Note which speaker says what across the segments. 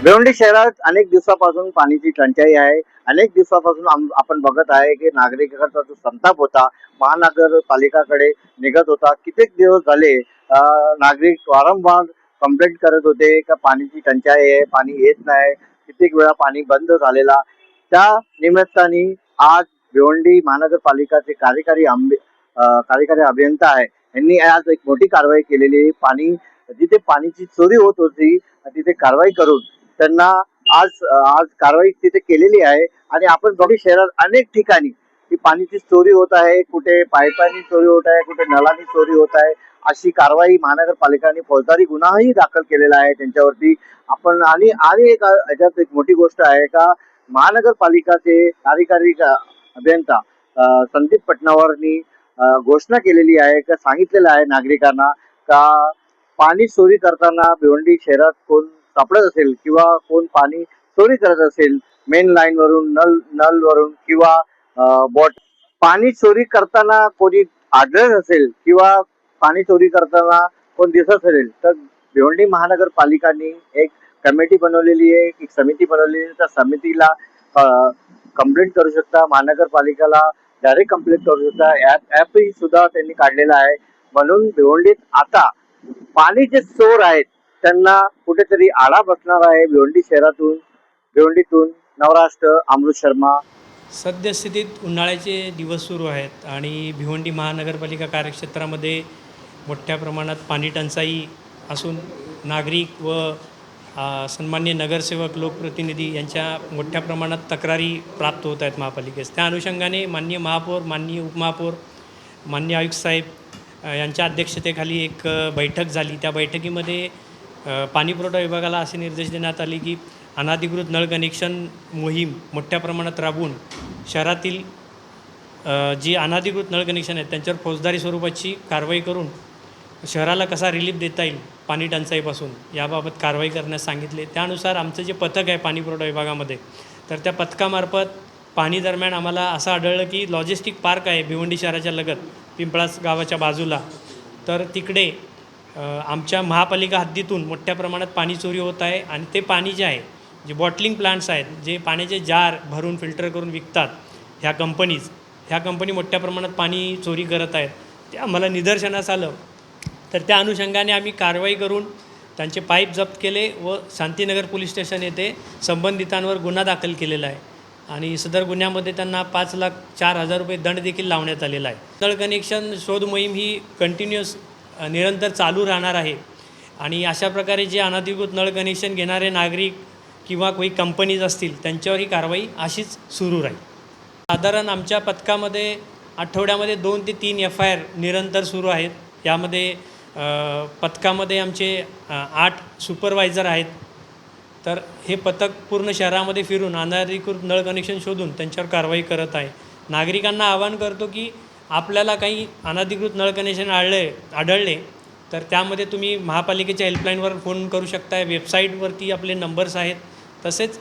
Speaker 1: भिवंडी शहरात अनेक दिवसापासून पाण्याची टंचाई आहे. अनेक दिवसापासून आपण बघत आहे की नागरिकांचा जो संताप होता महानगरपालिकाकडे निघत होता. कित्येक दिवस झाले नागरिक वारंवार कंप्लेंट करत होते का पाण्याची टंचाई आहे, पाणी येत नाही, कित्येक वेळा पाणी बंद झालेला. त्या निमित्ताने आज भिवंडी महानगरपालिकाचे कार्यकारी अभियंता आहे यांनी आज एक मोठी कारवाई केलेली आहे. जिथे पाण्याची चोरी होत होती तिथे कारवाई करून त्यांना आज आज कारवाई तिथे केलेली आहे. आणि आपण बघू शहरात अनेक ठिकाणी ही पाण्याची चोरी होत आहे, कुठे पाईपांनी चोरी होत आहे, कुठे नळांनी चोरी होत आहे. अशी कारवाई महानगरपालिकाने फौजदारी गुन्हाही दाखल केलेला आहे त्यांच्यावरती. आपण आणि आणि एक याच्यात एक मोठी गोष्ट आहे का महानगरपालिकाचे कार्यकारी अभियंता संदीप पटनावरनी घोषणा केलेली आहे का सांगितलेलं आहे नागरिकांना का पाणी चोरी करताना भिवंडी शहरात कोण सापडत असेल किंवा कोण पाणी चोरी करत असेल मेन लाईन वरून नल वरून किंवा पाणी चोरी करताना कोणी आढळत असेल किंवा पाणी चोरी करताना कोण दिसत असेल तर भिवंडी महानगरपालिकाने एक कमिटी बनवलेली आहे, एक समिती बनवलेली आहे. त्या समितीला कंप्लेंट करू शकता, महानगरपालिकाला डायरेक्ट कंप्लेंट करू शकता. ऍपही सुद्धा त्यांनी काढलेला आहे. म्हणून भिवंडीत आता पाणी जे चोर आहेत त्यांना कुठेतरी आळा बसणार आहे. भिवंडीतून नवराष्ट्र अमृत शर्मा.
Speaker 2: सद्यस्थितीत उन्हाळ्याचे दिवस सुरू आहेत आणि भिवंडी महानगरपालिका कार्यक्षेत्रामध्ये मोठ्या प्रमाणात पाणी टंचाई असून नागरिक व सन्मान्य नगरसेवक लोकप्रतिनिधी यांच्या मोठ्या प्रमाणात तक्रारी प्राप्त होत आहेत महापालिकेस. त्या अनुषंगाने माननीय महापौर, माननीय उपमहापौर, माननीय आयुक्त साहेब यांच्या अध्यक्षतेखाली एक बैठक झाली. त्या बैठकीमध्ये पाणीपुरवठा विभागाला असे निर्देश देण्यात आले की अनधिकृत नळ कनेक्शन मोहीम मोठ्या प्रमाणात राबवून शहरातील जी अनधिकृत नळ कनेक्शन आहेत त्यांच्यावर फौजदारी स्वरूपाची कारवाई करून शहराला कसा रिलीफ देता येईल पाणी टंचाईपासून याबाबत कारवाई करण्यास सांगितले. त्यानुसार आमचं जे पथक आहे पाणीपुरवठा विभागामध्ये तर त्या पथकामार्फत पाणी दरम्यान आम्हाला असं आढळलं की लॉजिस्टिक पार्क आहे भिवंडी शहराच्या लगत पिंपळास गावाच्या बाजूला, तर तिकडे आमच्या महापालिका हद्दीतून मोठ्या प्रमाणात पाणी चोरी होत आहे. आणि ते पाणी जे आहे, जे बॉटलिंग प्लांट्स आहेत, जे पाण्याचे जार भरून फिल्टर करून विकतात ह्या कंपनी मोठ्या प्रमाणात पाणी चोरी करत आहेत. ते आम्हाला निदर्शनास आलं. तर त्या अनुषंगाने आम्ही कारवाई करून त्यांचे पाईप जप्त केले व शांतीनगर पोलीस स्टेशन येथे संबंधितांवर गुन्हा दाखल केलेला आहे. आणि सदर गुन्ह्यामध्ये त्यांना 5,04,000 रुपये दंड देखील लावण्यात आलेला आहे. नळ कनेक्शन शोध मोहीम ही कंटिन्युअस निरंतर चालू राहणार आहे. आणि अशा प्रकारे जे अनधिकृत नळ कनेक्शन घेणारे नागरिक किंवा काही कंपनीज असतील त्यांच्यावर ही कारवाई अशीच सुरू राहील. साधारण आमच्या पथकामध्ये आठवड्यामध्ये 2 ते 3 FIR निरंतर सुरू आहेत. यामध्ये पथकामध्ये आमचे 8 सुपरवायझर आहेत. तर हे पथक पूर्ण शहरामध्ये फिरून अनधिकृत नळ कनेक्शन शोधून त्यांच्यावर कारवाई करत आहे. नागरिकांना आवाहन करतो की आपल्याला काही अनधिकृत नळ कनेक्शन आढळले तर त्यामध्ये तुम्ही महापालिकेच्या हेल्पलाईनवर फोन करू शकताय. वेबसाईटवरती आपले नंबर्स आहेत. तसेच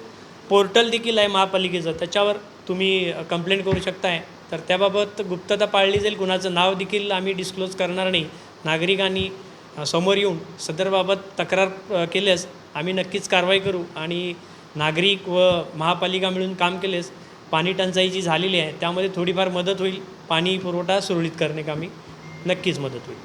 Speaker 2: पोर्टल देखील आहे महापालिकेचं, त्याच्यावर तुम्ही कंप्लेंट करू शकताय. तर त्याबाबत गुप्तता पाळली जाईल. कुणाचं नाव देखील आम्ही डिस्क्लोज करणार नाही. नागरिकांनी समोर येऊन सदरबाबत तक्रार केल्यास आम्ही नक्कीच कारवाई करू. आणि नागरिक व महापालिका मिळून काम केल्यास पाणी टंचाई जी झालेली आहे त्यामध्ये थोडीफार मदत होईल. पाणी पुरवठा सुरळीत करणे कामी नक्कीच मदत होईल.